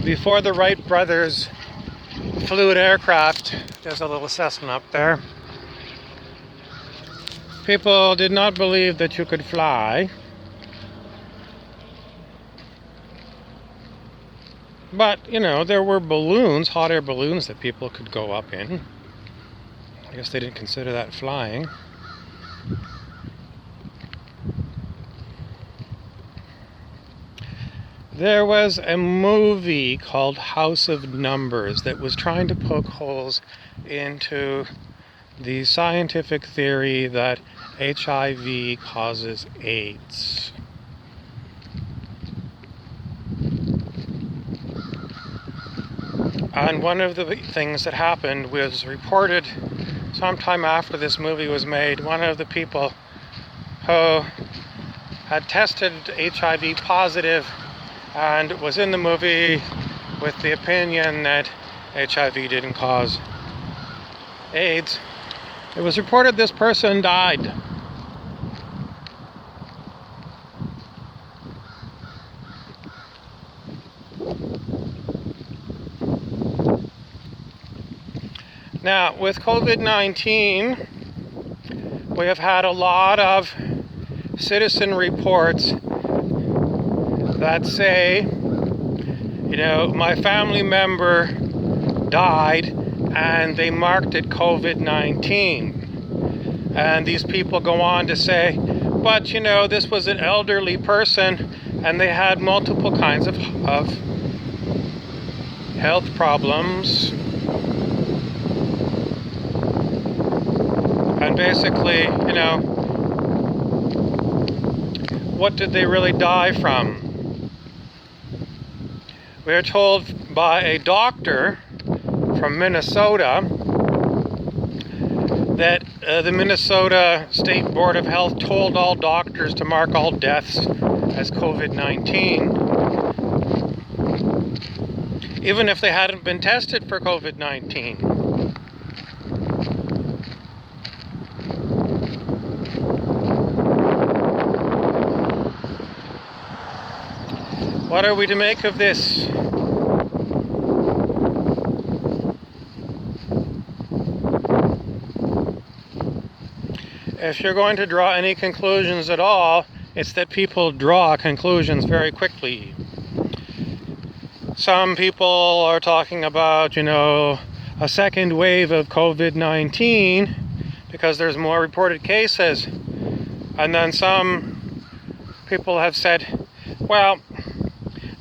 Before the Wright brothers flew an aircraft, there's a little Cessna up there, people did not believe that you could fly. But, there were balloons, hot air balloons that people could go up in. I guess they didn't consider that flying. There was a movie called House of Numbers that was trying to poke holes into the scientific theory that HIV causes AIDS. And one of the things that happened was reported sometime after this movie was made. One of the people who had tested HIV positive and was in the movie with the opinion that HIV didn't cause AIDS, it was reported this person died. Now, with COVID-19, we have had a lot of citizen reports that say, my family member died and they marked it COVID-19. And these people go on to say, but this was an elderly person and they had multiple kinds of health problems. And basically, what did they really die from? We are told by a doctor from Minnesota that the Minnesota State Board of Health told all doctors to mark all deaths as COVID-19, even if they hadn't been tested for COVID-19. What are we to make of this? If you're going to draw any conclusions at all, it's that people draw conclusions very quickly. Some people are talking about, a second wave of COVID-19 because there's more reported cases. And then some people have said, well,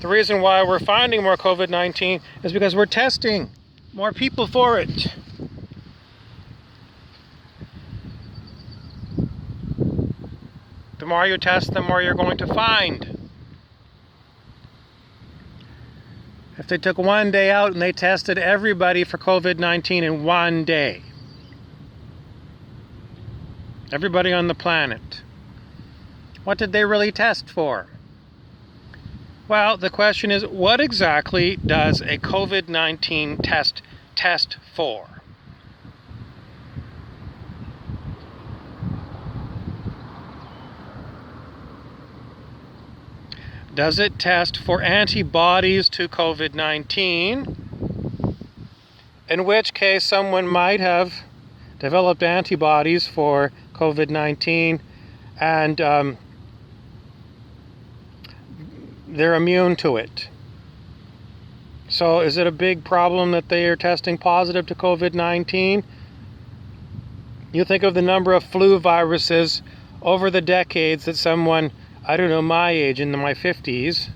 the reason why we're finding more COVID-19 is because we're testing more people for it. The more you test, the more you're going to find. If they took one day out and they tested everybody for COVID-19 in one day, everybody on the planet, what did they really test for? Well, the question is, what exactly does a COVID-19 test for? Does it test for antibodies to COVID-19? In which case, someone might have developed antibodies for COVID-19 and they're immune to it. So is it a big problem that they are testing positive to COVID-19? You think of the number of flu viruses over the decades that someone, my age, in my 50s,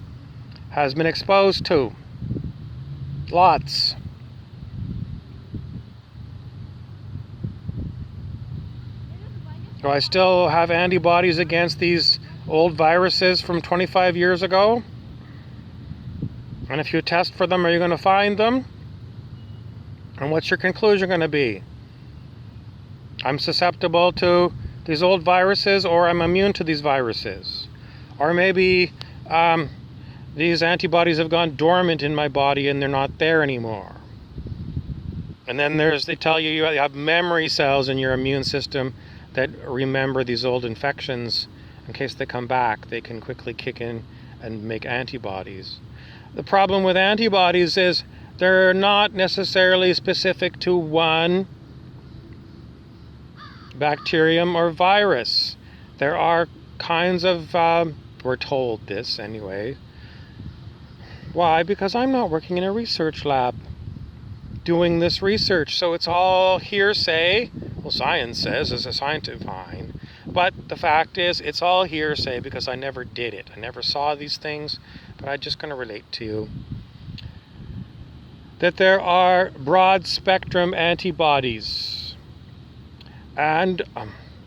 has been exposed to. Lots. Do I still have antibodies against these old viruses from 25 years ago? And if you test for them, are you going to find them? And what's your conclusion going to be? I'm susceptible to these old viruses, or I'm immune to these viruses. Or maybe these antibodies have gone dormant in my body and they're not there anymore. And then they tell you you have memory cells in your immune system that remember these old infections. In case they come back, they can quickly kick in and make antibodies. the problem with antibodies is they're not necessarily specific to one bacterium or virus. There are kinds of, we're told this anyway. Why? Because I'm not working in a research lab doing this research, so it's all hearsay. Well, science says as a scientist, fine. But the fact is, it's all hearsay because I never did it. I never saw these things, but I'm just going to relate to you that there are broad spectrum antibodies. And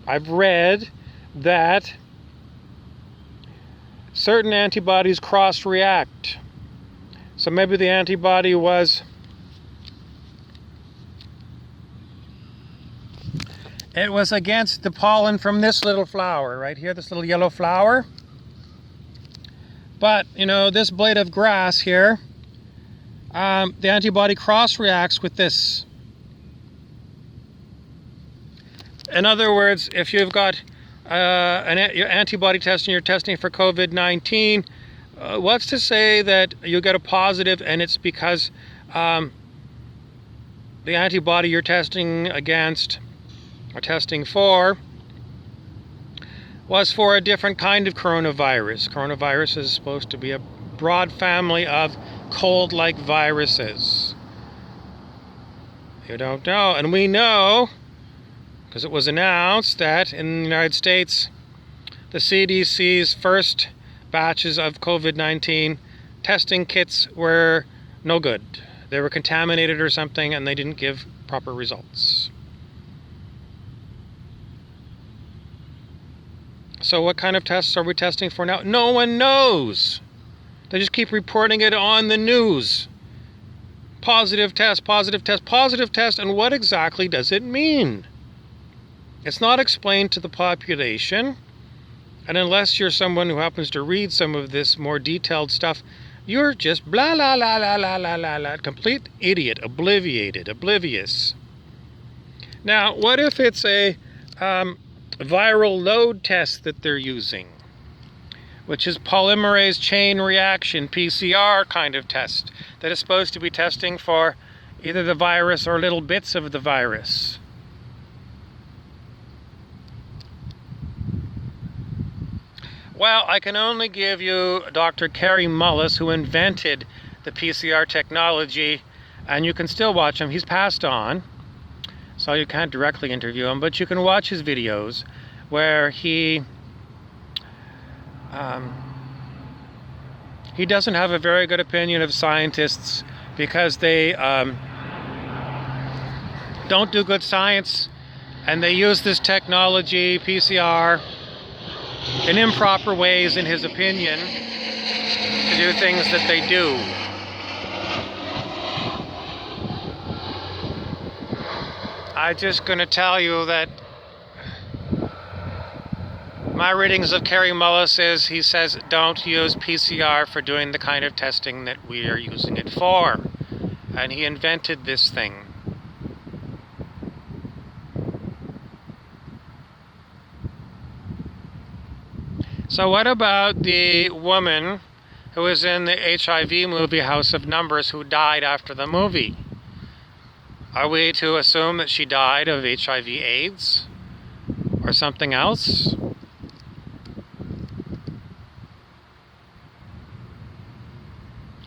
I've read that certain antibodies cross-react. So maybe the antibody was against the pollen from this little flower right here, this little yellow flower. But, you know, this blade of grass here, the antibody cross-reacts with this. In other words, if you've got your antibody test and you're testing for COVID-19, what's to say that you get a positive and it's because the antibody you're testing against or testing for was for a different kind of coronavirus. Coronavirus is supposed to be a broad family of cold-like viruses. You don't know. And we know, because it was announced, that in the United States, the CDC's first batches of COVID-19 testing kits were no good. They were contaminated or something, and they didn't give proper results. So what kind of tests are we testing for now? No one knows. They just keep reporting it on the news. Positive test, positive test, positive test, and what exactly does it mean? It's not explained to the population, and unless you're someone who happens to read some of this more detailed stuff, you're just blah, blah, blah, blah, blah, blah, blah, blah, complete idiot, oblivious. Now, what if it's a viral load test that they're using, which is polymerase chain reaction, PCR kind of test, that is supposed to be testing for either the virus or little bits of the virus? Well, I can only give you Dr. Kary Mullis, who invented the PCR technology, and you can still watch him. He's passed on, so you can't directly interview him, but you can watch his videos where he doesn't have a very good opinion of scientists because they don't do good science, and they use this technology, PCR, in improper ways, in his opinion, to do things that they do. I'm just going to tell you that my readings of Kary Mullis is he says don't use PCR for doing the kind of testing that we are using it for. And he invented this thing. So what about the woman who was in the HIV movie House of Numbers who died after the movie? Are we to assume that she died of HIV/AIDS or something else?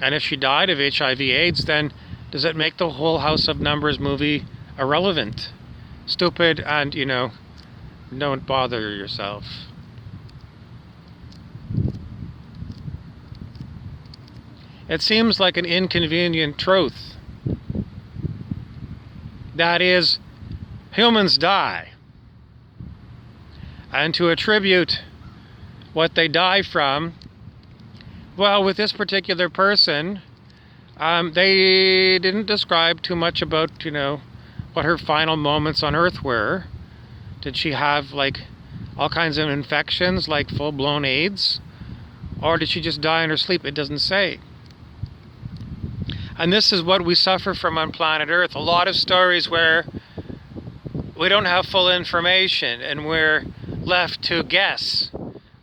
And if she died of HIV/AIDS, then does it make the whole House of Numbers movie irrelevant? Stupid, and, don't bother yourself. It seems like an inconvenient truth. That is, humans die. And to attribute what they die from, well, with this particular person, they didn't describe too much about, what her final moments on Earth were. Did she have, all kinds of infections, like full-blown AIDS? Or did she just die in her sleep? It doesn't say. And this is what we suffer from on planet Earth. A lot of stories where we don't have full information and we're left to guess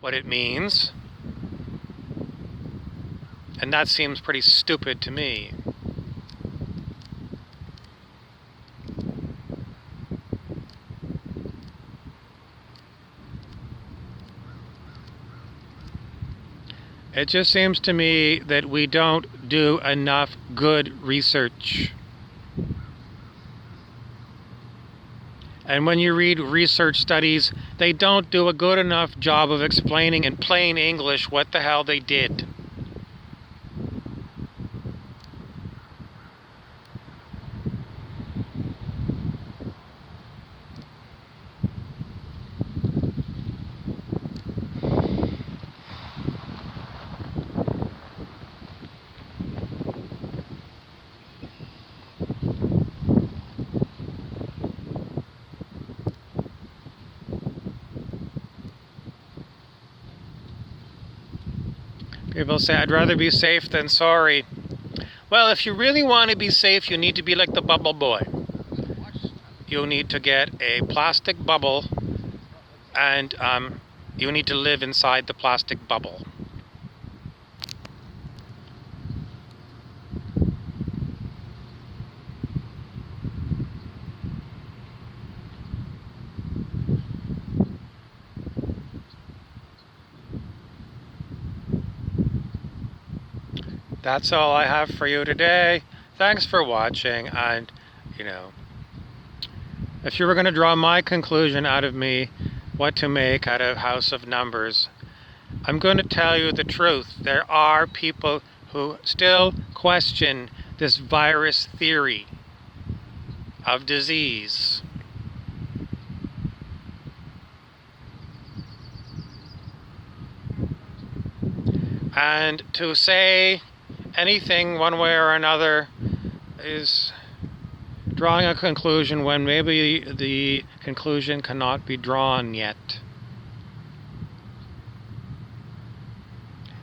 what it means. And that seems pretty stupid to me. It just seems to me that we don't do enough good research. And when you read research studies, they don't do a good enough job of explaining in plain English what the hell they did. People say, I'd rather be safe than sorry. Well, if you really want to be safe, you need to be like the bubble boy. You need to get a plastic bubble, and you need to live inside the plastic bubble. That's all I have for you today. Thanks for watching, and, if you were going to draw my conclusion out of me, what to make out of House of Numbers, I'm going to tell you the truth. There are people who still question this virus theory of disease. And to say anything one way or another is drawing a conclusion when maybe the conclusion cannot be drawn yet.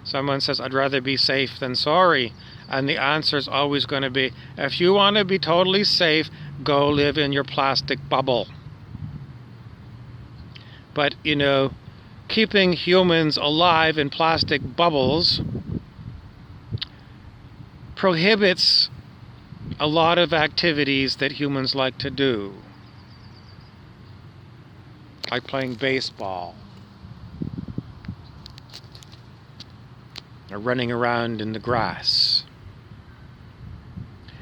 Someone says, I'd rather be safe than sorry. And the answer is always going to be, if you want to be totally safe, go live in your plastic bubble. But, keeping humans alive in plastic bubbles prohibits a lot of activities that humans like to do, like playing baseball or running around in the grass.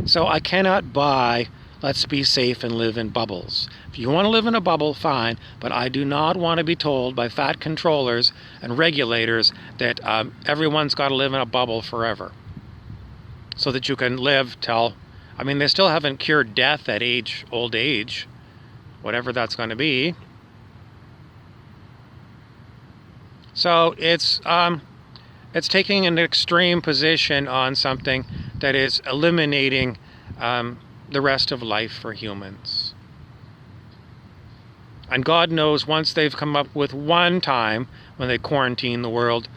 So I cannot buy, let's be safe and live in bubbles. If you want to live in a bubble, fine, but I do not want to be told by fat controllers and regulators that everyone's got to live in a bubble forever, so that you can live till, they still haven't cured death at old age, whatever that's going to be. So it's taking an extreme position on something that is eliminating the rest of life for humans. And God knows, once they've come up with one time when they quarantine the world,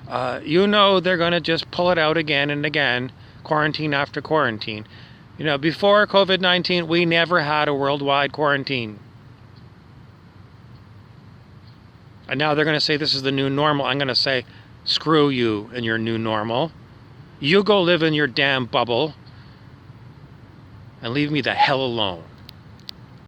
they're going to just pull it out again and again, quarantine after quarantine. Before COVID-19, we never had a worldwide quarantine. And now they're going to say this is the new normal. I'm going to say, screw you and your new normal. You go live in your damn bubble and leave me the hell alone.